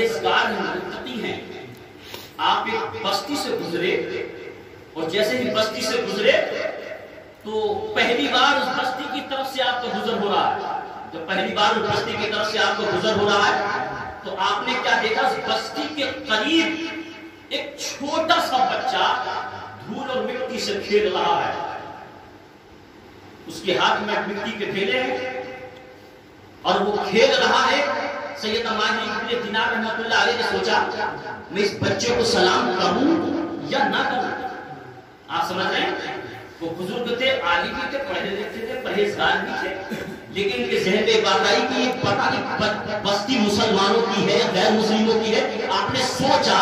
پرہیزگار ہیں، متقی ہیں. آپ ایک بستی سے گزرے اور جیسے ہی بستی سے گزرے تو پہلی بار اس بستی کی طرف سے آپ کا گزر ہو رہا ہے. جب پہلی بار اس بستی کی طرف سے آپ کا گزر ہو رہا ہے تو آپ نے کیا دیکھا؟ اس بستی کے قریب ایک چھوٹا سا بچہ دھول اور مٹی سے کھیل رہا ہے. اس کے ہاتھ میں مٹی کے ڈھیلے ہیں اور وہ کھیل رہا ہے. سیدنا مالک ابن دینار رحمۃ اللہ علیہ نے سوچا میں اس بچے کو سلام کروں یا نہ کروں. آپ سمجھ رہے ہیں؟ وہ بزرگ تھے، عالم بھی تھے، پڑھے لکھے تھے، پرہیزگار بھی تھے، لیکن ان کے ذہن میں بات آئی کہ یہ پتہ نہیں بستی مسلمانوں کی ہے یا غیر مسلموں کی ہے. آپ نے سوچا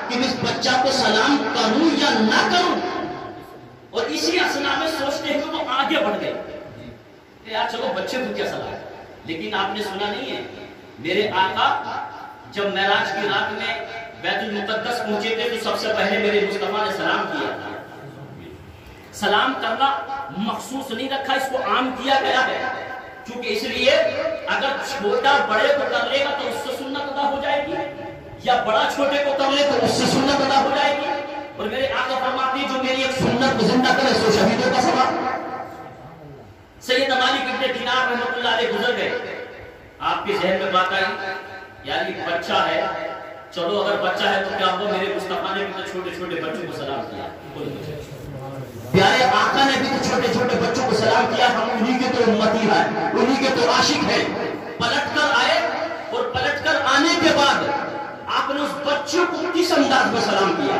کہ میں اس بچہ کو سلام کروں یا نہ کروں، اور اسی اسنا میں سوچتے ہوئے وہ آگے بڑھ گئے کہ یار چلو بچے کو کیا سلام. لیکن آپ نے سنا نہیں ہے میرے آقا جب معراج کی رات میں بیت المقدس پہنچے تھے تو سب سے پہلے میرے مصطفیٰ نے سلام کیا. سلام کرنا مخصوص نہیں رکھا، اس کو عام کیا گیا ہے، کیونکہ اس لیے اگر چھوٹا بڑے کو کر لے گا تو اس سے سنت ادا ہو جائے گی، یا بڑا چھوٹے کو کر لے تو اس سے سنت ادا ہو جائے گی. اور میرے آقا فرماتے ہیں جو میری ایک سنت کو زندہ کرے سو شہیدوں کا ثواب. سیدنا مالک ابن دینار رحمۃ اللہ علیہ گزر گئے. آپ کے ذہن میں بات آئی یار یہ بچہ ہے، چلو اگر بچہ ہے تو کیا ہوا، میرے مصطفیٰ نے بھی تو چھوٹے چھوٹے بچوں کو سلام کیا. پیارے آقا نے بھی تو چھوٹے چھوٹے بچوں کو سلام کیا. ہم انہی کے تو امتی ہیں، انہی کے تو عاشق ہیں. پلٹ کر آئے اور پلٹ کر آنے کے بعد آپ نے اس بچے کو کس انداز میں سلام کیا؟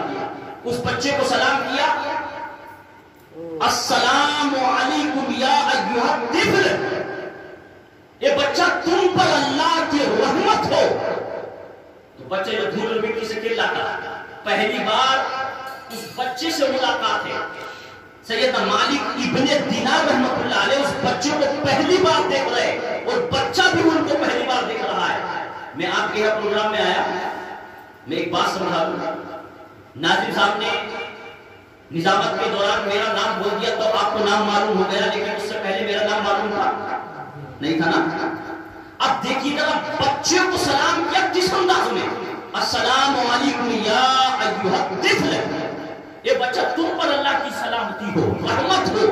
اس بچے کو سلام کیا السلام علیکم یا ایھا الطفل. یہ بچہ تم پر اللہ کی رحمت ہو. تو بچے جو دھول اور مٹی سے کھیل رہا تھا، پہلی بار اس بچے سے ملاقات ہے. سیدنا مالک ابن دینار رحمۃ اللہ علیہ اس بچے کو پہلی بار دیکھ رہے اور بچہ بھی ان کو پہلی بار دیکھ رہا ہے. میں آپ کے یہاں پروگرام میں آیا، میں ایک بات سمجھا دوں. ناظم صاحب نے نظامت کے دوران میرا نام بول دیا تو آپ کو نام معلوم ہو گیا، لیکن اس سے پہلے میرا نام معلوم تھا نہیں تھا نا. اب دیکھیے ذرا بچے کو سلام کیا کس انداز میں؟ السلام علیکم یا ایھا الطفل. یہ بچہ تم پر اللہ کی سلامتی ہو، رحمت ہو.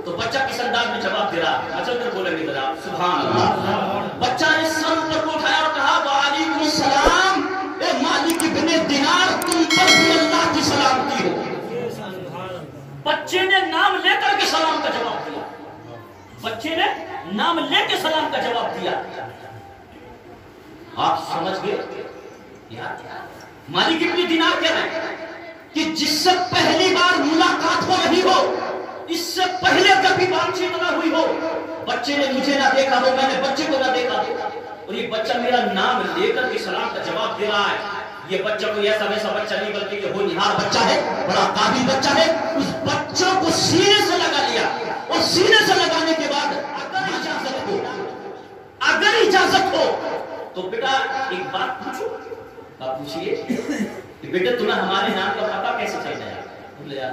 تو بچہ کس انداز میں جواب دے رہا ہے؟ اچھا کر بولیں گے ذرا سبحان اللہ. بچہ نے سر پر اٹھایا اور کہا وعلیکم السلام. اے مالک ابن دینار تم پر بھی اللہ کی سلامتی ہو. بچے نے نام لے کر کے سلام کا جواب دیا. بچے نے نام لے کے سلام کا جواب دیا. آپ سمجھ گئے مالک ابن دینار کہہ رہے ہیں کہ جس سے پہلی بار ملاقات ہو رہی ہو، اس سے پہلے کبھی بات چیت نہ ہوئی ہو، بچے نے مجھے نہ دیکھا ہو، میں نے بچے کو نہ دیکھا ہو، اور یہ بچہ میرا نام لے کر کے سلام کا جواب دے رہا ہے. یہ بچہ کوئی ایسا ویسا بچہ نہیں بلکہ یہ ہونہار بچہ ہے، بڑا قابل بچہ ہے. اس بچوں کو سینے سے لگا لیا اور سینے سے لگانے کے بعد اگر اجازت ہو تو بیٹا ایک بات پوچھو. آپ پوچھئے کہ بیٹا تمہیں ہمارے نام کا پتہ کیسے چل گیا؟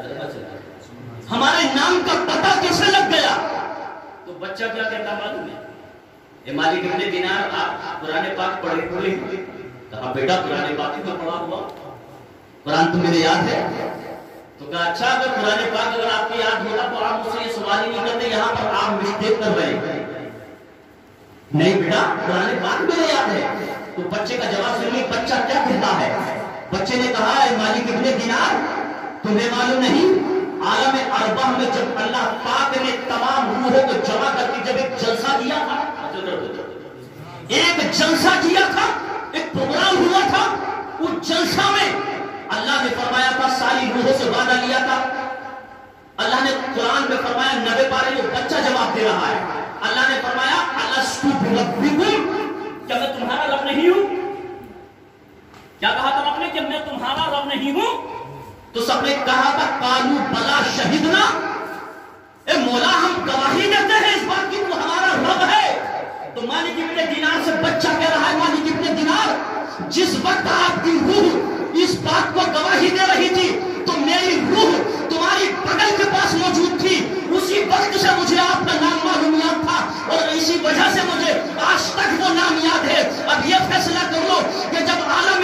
ہمارے نام کا پتہ کیسے لگ گیا؟ تو بچہ کیا کہتا معلوم ہے؟ اے مالک ابن دینار آپ قرآن پاک پڑھے ہوئے؟ کہا بیٹا قرآن پاک میں پڑھا ہوا، قرآن تمہیں یاد ہے؟ تو کہا اچھا اگر قرآن پاک اگر آپ کی یاد ہوتا تو آپ مجھ سے یہ سوال ہی نہیں کرتے، یہاں پر آپ مسٹیک کر رہے ہیں. نہیں بیٹا قرآن پاک میں یاد ہے. تو بچے کا جواب سنیے بچہ کیا کہتا ہے. بچے نے کہا اے مالک ابن دینار تمہیں معلوم نہیں عالم ارواح میں جب اللہ پاک نے تمام روحوں کو جمع کر کے جب ایک جلسہ کیا تھا، ایک جلسہ کیا تھا، ایک پروگرام ہوا تھا، اس جلسہ میں اللہ نے فرمایا تھا ساری روحوں سے وعدہ لیا تھا. اللہ نے قرآن میں فرمایا 90 پارے میں بچہ جواب دے رہا ہے. اللہ نے فرمایا الستو بربکم، کیا میں تمہارا رب نہیں ہوں؟ کیا کہا تھا رب نے کہ میں تمہارا رب نہیں ہوں؟ تو سب نے کہا تھا قالوا بلا شہدنا، اے مولا ہم گواہی دیتے ہیں اس بات کی تو ہمارا رب ہے. تو مالک ابن دینار سے بچہ کہہ رہا ہے مالک ابن دینار جس وقت آپ کی روح اس بات کو گواہی دے رہی تھی تو میری روح تمہاری بغل کے پاس موجود تھی، اسی وقت سے مجھے آپ کا نام معلوم یاد تھا اور اسی وجہ سے مجھے آج تک وہ نام یاد ہے. اب یہ فیصلہ کر لو کہ جب عالم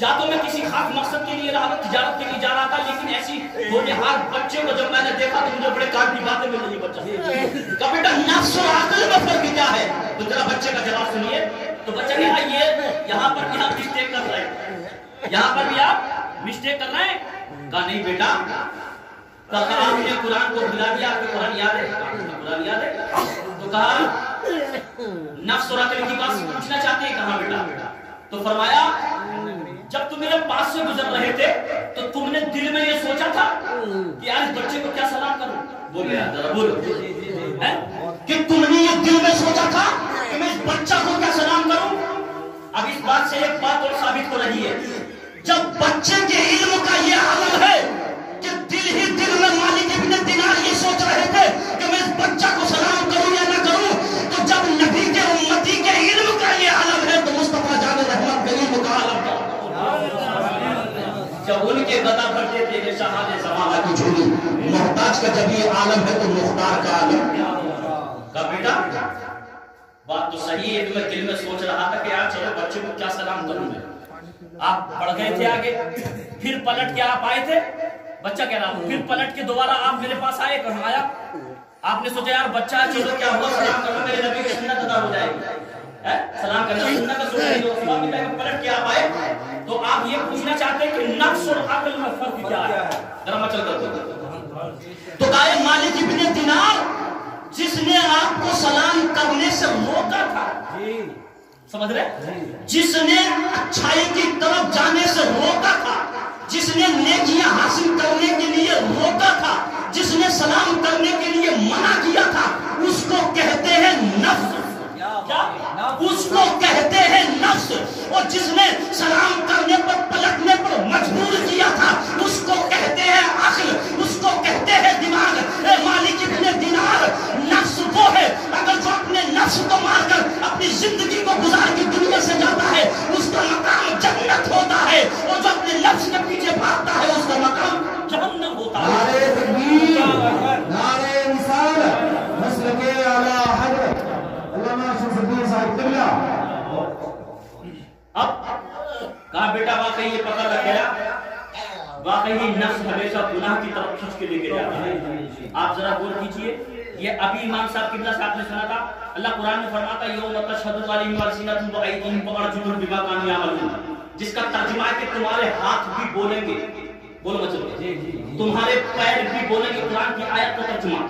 یا تو میں کسی خاص مقصد کے لیے رہا تجارت کے لیے جا رہا تھا، لیکن ایسی ہونہار بچے کو جب میں نے دیکھا تو مجھے بڑے کاٹ کی باتیں مل رہی بچہ کہا بیٹا نفس اور عقل میں فرق کیا ہے؟ تو ذرا بچے کا جواب سنیے. تو بچہ کہا یہ یہاں پر بھی آپ مسٹیک کر رہے ہیں، یہاں پر بھی آپ مسٹیک کر رہے ہیں. کہا نہیں بیٹا، کہا آپ نے قرآن کو بھلا دیا، آپ کو قرآن یاد ہے؟ قرآن یاد ہے. تو کہا نفس اور عقل کی بات پوچھنا چاہتے ہیں؟ کہاں بیٹا. تو فرمایا جب تم میرے پاس سے گزر رہے تھے تو تم نے دل میں یہ سوچا تھا کہ یار اس بچے کو کیا سلام کروں؟ بولے یار ذرا بولو کہ تم نے یہ دل میں سوچا تھا کہ میں اس بچہ کو کیا سلام کروں؟ اب اس بات سے ایک بات اور ثابت ہو رہی ہے، جب بچے کے علم کا یہ عالم ہے کہ دل ہی دل میں مالک ابن دینار یہ سوچ رہے تھے کہ میں اس بچہ کو سلام کروں یا نہ کروں، تو جب نبی کے امتی کے علم کا یہ عالم ہے تو مصطفیٰ جان رحمت کے علم کا عالم کیا؟ جب ان کے گدا بھرتے تھے کہ شہاد زمانہ کی جھولی، محتاج کا جب یہ عالم ہے تو مختار کا عالم کیا؟ کہا بیٹا بات تو صحیح ہے، میں دل میں سوچ رہا تھا کہ یار چلو بچے کو کیا سلام کروں میں. آپ بڑھ گئے تھے آگے، پھر پلٹ کے آپ آئے تھے، بچہ کہہ رہا پھر پلٹ کے دوبارہ آپ میرے پاس آئے. کہاں آیا؟ آپ نے سوچا یار بچہ چلو کیا ہوا سلام کروں، میرے نبی کی سنت ادا ہو جائے گی، سلام کرنا سنت کا سوچ جو سوال ملتا ہے. پلٹ کے آپ آئے تو آپ یہ پوچھنا چاہتے ہیں کہ نفس اور عقل میں فرق کیا ہے؟ ذرا میں چل کر تو کہا مالک ابن دینار جس نے آپ کو سلام کرنے سے روکا تھا، سمجھ رہے، جس نے اچھائی کی طرف جانے سے روکا تھا، جس نے نیکیاں حاصل کرنے کے لیے روکا تھا، جس نے سلام کرنے کے لیے منع کیا تھا، اس کو کہتے ہیں نفس. کیا؟ اس کو کہتے ہیں نفس. اور جس نے سلام کرنے پر پلٹنے پر مجبور کیا تھا اس کو کہتے ہیں عقل، اس کو کہتے ہیں دماغ. اے مالک ابن دینار، نفس وہ ہے اگر جو اپنے نفس کو مار کر اپنی زندگی کو گزار کے دنیا سے جاتا ہے اس کا مقام جنت ہوتا ہے، اور جو اپنے نفس کے پیچھے بھاگتا ہے اس کا مقام جہنم ہوتا ہے. نعرہ تکبیر، نعرہ رسالت، مسلک اعلی حضرت علامہ شمس الدین صاحب قبلہ. اب کہا بیٹا واقعی یہ پتہ لگ گیا، واقعی نفس ہمیشہ گناہ کی طرف کھینچ کے لے کے جاتا ہے. آپ ذرا غور کیجئے، یہ ابھی امام صاحب قبلہ صاحب نے سنا تھا. اللہ قرآن میں فرماتا ہے یوم تشہد علیہم السنتہم وایدیہم وارجلہم بما کانوا یعملون، جس کا ترجمہ ہے کہ تمہارے ہاتھ بھی بولیں گے، بولو مچلو، تمہارے پیر بھی بولیں گے. قرآن کی آیت کا ترجمہ،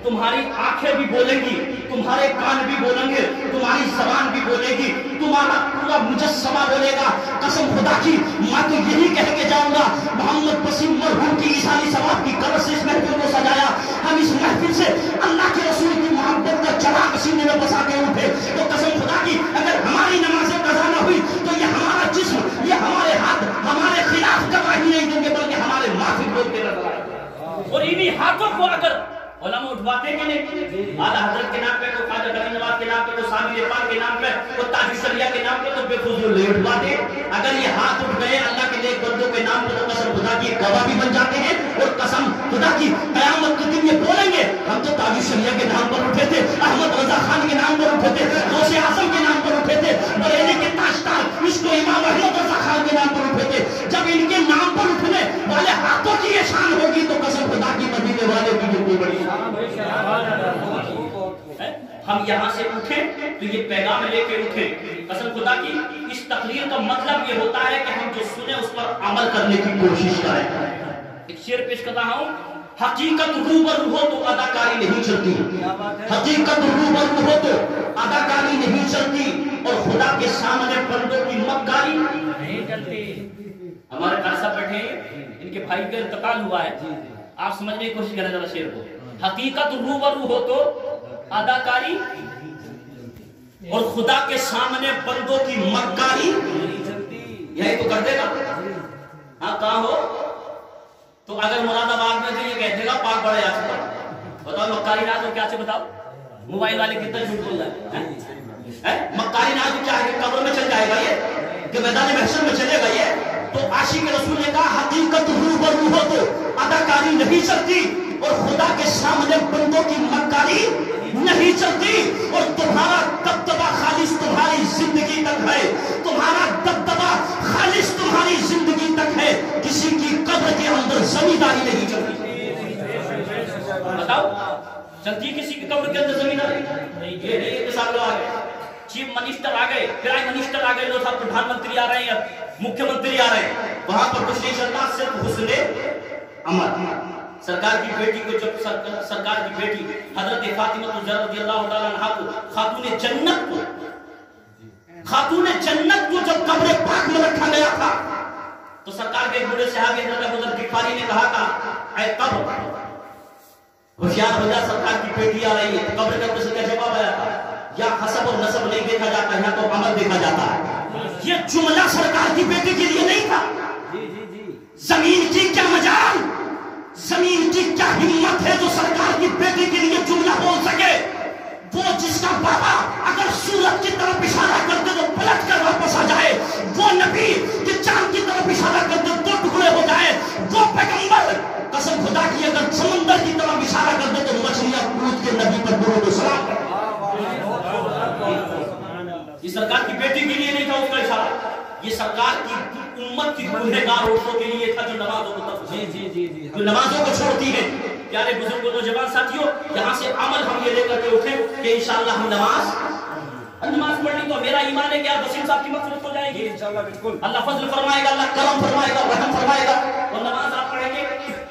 تمہاری آنکھیں بھی بولیں گی، تمہارے کان بھی بولیں گے، تمہاری زبان بھی بولے گی، تمہارا پورا مجسمہ بولے گا. قسم خدا کی میں تو یہی کہہ کے جاؤں گا، محمد وسیم مرحوم کی عیسائی ثواب کی قدر سے اس محفل کو سجایا. ہم اس محفل سے اللہ کے رسول کی محبت کا چراغ سینے میں بسا کے اٹھے. تو قسم خدا کی اگر ہماری نمازیں قضا نہ ہوئی تو یہ ہمارا جسم، یہ ہمارے ہاتھ ہمارے خلاف گواہی نہیں دیں گے بلکہ ہمارے معافی بول کے نظر آئے گا. اور انہی ہاتھوں کو اگر علماء اٹھواتے کہ نہیں، اعلیٰ حضرت کے نام پہ، تو خواجہ غنی نواز کے نام پہ، تو سامع پاک کے نام پہ، تو تاج الشریعہ کے نام پہ، تو بے فضول نہیں اٹھواتے. اگر یہ ہاتھ اٹھ گئے اللہ کے نیک بندوں کے نام پہ تو قسم خدا کی گواہ بھی بن جاتے ہیں. اور قسم خدا کی قیامت کے دن یہ بولیں گے ہم تو تاج الشریعہ کے نام پر اٹھے تھے، احمد رضا خان کے نام پر اٹھے تھے، غوث اعظم کے نام پر اٹھے تھے، بریلی کے تاجدار اس کو امام احمد رضا خان کے نام پر اٹھے تھے. جب ان کے نام پر اٹھنے والے ہاتھوں کی یہ شان ہوگی تو قسم خدا کی مدینے والے کی کتنی بڑی شان. ہم یہاں سے اٹھیں تو یہ پیغام لے کے اٹھیں. قسم خدا کی اس تقریر کا مطلب یہ ہوتا ہے کہ ہم جو سنیں اس پر عمل کرنے کی کوشش کریں. ایک شعر پیش کرتا ہوں، حقیقت روبرو ہو تو اداکاری نہیں چلتی، حقیقت روبرو ہو تو اداکاری نہیں چلتی، اور خدا کے سامنے بندوں کی مکاری نہیں چلتی. ہمارے خالد صاحب بیٹھے ہیں، ان کے بھائی کا انتقال ہوا ہے، آپ سمجھنے کی کوشش کریں ذرا شعر کو. حقیقت روبرو ہو تو اداکاری، اور خدا کے سامنے بندوں کی مکاری یہی تو کر دے گا. ہاں کہاں ہو تو اگر مراد آباد میں تو یہ کہہ دے گا پاک بڑے آ چکا. بتاؤ مکاری نہ تو کیا سے بتاؤ، موبائل والے کتنا جھوٹ بول رہا ہے. مکاری نہ تو کیا ہے، قبر میں چل جائے گا یہ کہ میدان محشر میں چلے گا یہ. تو عاشق رسول نے کہا حقیقت روبرو ہو تو اداکاری نہیں چلتی، اور خدا کے سامنے بندوں کی مکاری نہیں چلتی. اور تمہارا دبدبا خالص تمہاری زندگی تک ہے، تمہارا دبدبا خالص تمہاری گاڑی نہیں چلتی. بتاؤ چلتی کسی کی قبر کے اندر زمین آ رہی؟ یہ نہیں کہ صاحب لوگ آ گئے, چیف منسٹر آ گئے, پرائم منسٹر آ گئے, لوگ صاحب پردھان منتری آ رہے ہیں, مکھیہ منتری آ رہے ہیں, وہاں پر کچھ نہیں چلتا, صرف حسن عمل. سرکار کی بیٹی کو جب سرکار کی بیٹی حضرت فاطمہ رضی اللہ تعالیٰ عنہا کو خاتون جنت کو جب قبر پاک میں رکھا گیا تھا تو سرکار کے بڑے صحابی حضرت ابو ذر غفاری نے کہا تھا اے قبر ہوشیار ہو جا, سرکار کی بیٹی آ رہی ہے. قبر کا کسی کا جواب آیا تھا یا حسب اور نسب نہیں دیکھا جاتا ہے تو عمل دیکھا جاتا ہے. یہ جملہ سرکار کی بیٹی کے لیے نہیں تھا. زمین کی کیا مجال, زمین کی کیا ہمت ہے جو سرکار کی بیٹی کے لیے جملہ بول سکے. وہ جس کا بابا اگر سورج کی طرف اشارہ کرتے تو پلٹ کر واپس آ جائے, وہ نبی کہ چاند کی طرف اشارہ کرتے دو ٹکڑے ہو جائے, وہ پیغمبر قسم خدا کی اگر سمندر کی طرف اشارہ کرتے تو مچھلیاں کود کے نبی پر درود و سلام کرتے. یہ سرکار کی بیٹی کے لیے نہیں تھا اس کا اشارہ, یہ سرکار کی امت کی گنہگار عورتوں کے لیے تھا جو نمازوں کو نمازوں کو چھوڑتی ہے. پیارے بزرگوں نوجوان ساتھیوں, یہاں سے عمل ہم یہ لے کر کے اٹھیں کہ انشاءاللہ ہم نماز پڑھنی تو میرا ایمان ہے کہ آپ وسیم صاحب کی مغفرت ہو جائے گی انشاءاللہ. بالکل اللہ فضل فرمائے گا, اللہ کرم فرمائے گا, رحم فرمائے گا, اور نماز آپ پڑھیں گے.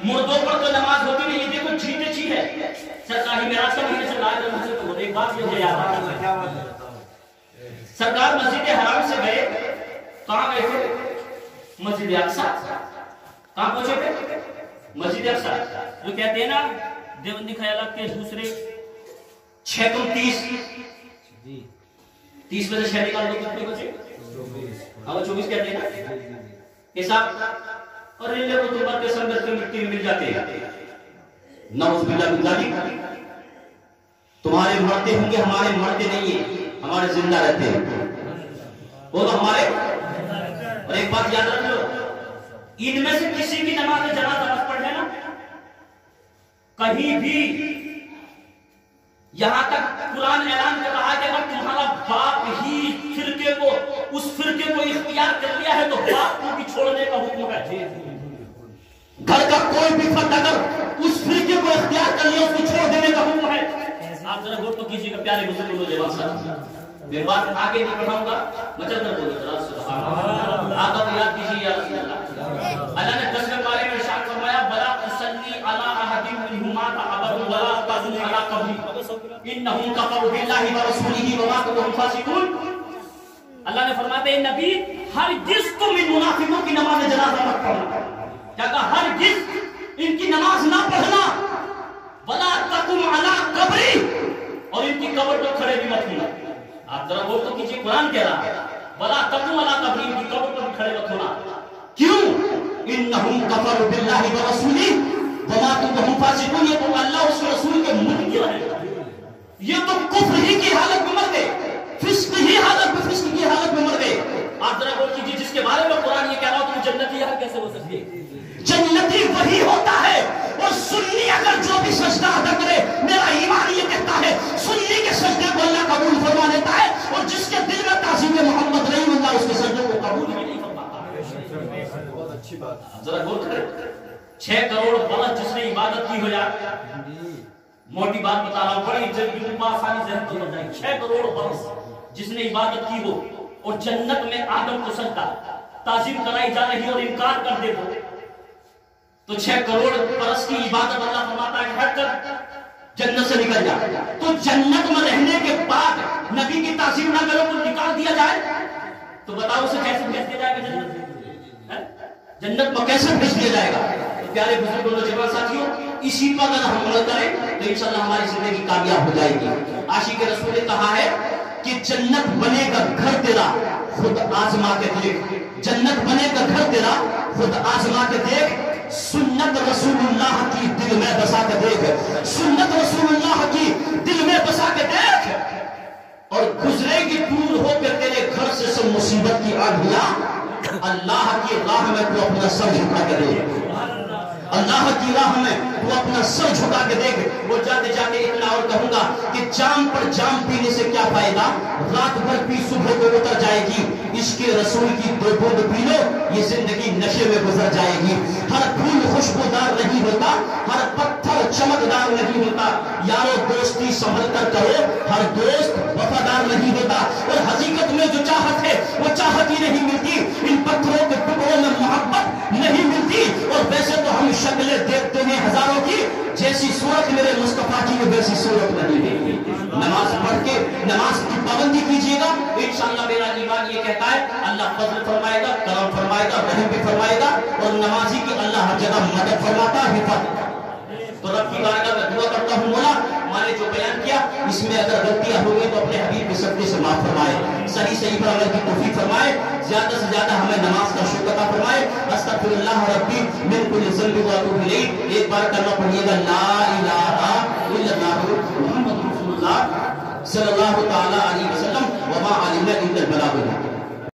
مردوں پر تو نماز ہوتی نہیں, یہ دیکھو جھیٹے چھی ہے. سرکار ہی معراج کا مہینے سے لائے مسجد کو ایک بات مجھے یاد آ سرکار مسجد حرام سے گئے, کہاں گئے تھے؟ مسجد اقصی. کہاں پہنچے تھے؟ مسجد اقصی. جو کہتے ہیں نا دیوبندی خیالات کے دوسرے 6 کم 30 میں سے 6 نکال دو کتنے بچے؟ ہاں 24 کہتے ہیں نا. حساب اور ان لوگوں کو تمہارے سنگت کے مٹی میں مل جاتے ہیں. نعوذ باللہ من ذالک. تمہارے مرتے ہوں گے, ہمارے مرتے نہیں ہیں, ہمارے زندہ رہتے ہیں, وہ تو ہمارے. اور ایک بات یاد رکھ لو, ان میں سے کسی کی نماز جنازہ مت پڑھ لینا کہیں بھی. یہاں تک قرآن اعلان کر رہا ہے کہ اگر تمہارا باپ ہی فرقے کو اس فرقے کو اختیار کر لیا ہے تو باپ کو بھی چھوڑنے کا حکم ہے. گھر کا کوئی بھی فرد اگر اس فرقے کو اختیار کر لیا اس کو چھوڑ دینے کا حکم ہے. آپ ذرا غور تو کیجیے گا پیارے بزرگوں نوجوان ساتھی. میں بات آگے نہیں بڑھاؤں گا, مچل کر بولے ذرا سبحان اللہ. آقا کو یاد کیجیے یا رسول اللہ. اللہ نے 10 کے بارے میں ارشاد فرمایا بلا تصلی علی احد منہما ابدا ولا تزل علی قبری انہم کفروا باللہ ورسولہ وماتوا وہم فاسقون. اللہ نے فرمایا اے نبی ہرگز تم ان منافقوں کی نماز جنازہ مت پڑھنا. کیا کہا؟ ہرگز ان کی نماز نہ پڑھنا. ولا تقم علی قبری, اور ان کی قبر پر کھڑے بھی مت ہونا. آپ ذرا غور تو کیجیے, قرآن کہہ رہا ہے ولا تقم علی قبری, ان کی قبر پر کھڑے مت ہونا. کیوں؟ انہم کفروا باللہ ورسولہ وماتوا وہم فاسقون. یہ تو اللہ اس کے رسول کے منکر ہیں, یہ تو کفر ہی کی حالت میں مر گئے, فسق ہی حالت میں, فسق کی حالت میں مر گئے. آپ ذرا غور کیجیے, جس کے بارے میں قرآن یہ کہہ رہا ہو تم جنتی یہاں کیسے ہو سکتی ہے؟ جنتی وہی ہوتا ہے. اور سنی اگر جو بھی سجدہ ادا کرے, میرا ایمان یہ کہتا ہے سنی کے سجدے کو اللہ قبول فرما لیتا ہے, اور جس کے دل میں تعظیم محمد نہیں ہوتا اس کے سجدے کو قبول ہی نہیں فرماتا. بہت اچھی بات. ذرا غور کریں, 6 کروڑ برس جس نے عبادت کی ہو جائے, موٹی بات بتا رہا ہوں, بڑی جلدی آسانی سے ہم سمجھ جائیں. 6 کروڑ برس جس نے عبادت کی ہو اور جنت میں آدم کو سجدہ تعظیم کرائی جا رہی اور انکار کر دے ہو, تو 6 کروڑ برس کی عبادت اللہ فرماتا ہے ہٹ کر جنت سے نکل جا. تو جنت میں رہنے کے بعد نبی کی تعظیم نہ کرو تو نکال دیا جائے تو بتاؤ اسے کیسے بھیج دیا جائے گا جنت میں کیسے بھیج دیا جائے گا؟ تو پیارے بزرگوں نوجوان ساتھیوں, اسی پر اگر ہم عمل کریں تو انشاءاللہ ہماری زندگی کامیاب ہو جائے گی. عاشق رسول نے کہا ہے کہ جنت بنے گا گھر تیرا خود آزما کے دیکھ. جنت بنے گا گھر تیرا خود آزما کے دیکھ. سنت رسول اللہ کی دل میں بسا کے دیکھ. سنت رسول اللہ کی دل میں بسا کے دیکھ, اور گزرے گی دور ہو کے تیرے گھر سے سب مصیبت کی آندیاں. اللہ کی راہ میں تو اپنا سر جھکا کے دیکھ. اللہ کی راہ میں تو اپنا سر جھکا کے دیکھ. وہ جاتے جاتے اتنا اور کہوں گا کہ جام پر جام پینے سے کیا فائدہ، رات بھر پی صبح کو اتر جائے گی، عشق رسول کی 2 بوند پی لو یہ زندگی نشے میں گزر جائے گی۔ ہر پھول خوشبودار نہیں ہوتا، ہر پتھر چمکدار نہیں ہوتا، یارو دوستی سنبھل کر کرو، ہر دوست وفادار نہیں ہوتا، اور حقیقت میں جو چاہت ہے وہ چاہت ہی نہیں ملتی، ان پتھروں کے ٹکڑوں میں محبت نہیں ملتی۔ اور ویسے تو ہم شکلیں دیکھتے ہیں ہزاروں کی، جیسی صورت میرے مصطفیٰ کی ویسی صورت نہیں ہے۔ نماز پڑھ کے نماز کی پابندی کیجیے گا، انشاءاللہ میرا ایمان یہ کہتا ہے اللہ فضل فرمائے گا، کرم فرمائے گا، رحم بھی فرمائے گا، اور نمازی کی اللہ ہر جگہ مدد فرماتا ہے، حفاظت۔ تو رب کی بارگاہ میں دعا کرتا ہوں مولا میں نے جو بیان کیا اس میں اگر غلطیاں ہو گئی تو اپنے حبیب کے صدقے سے معاف فرمائے، صحیح پر عمل کی توفیق فرمائے، زیادہ سے زیادہ ہمیں نماز کا شکر عطا فرمائے۔ استغفر اللہ ربی من کل ذنب و اتوب الیہ، ایک بار کلمہ پڑھیے گا لا الہ الا اللہ محمد رسول اللہ صلی اللہ تعالی علیہ وسلم، وما علینا الا البلاغ۔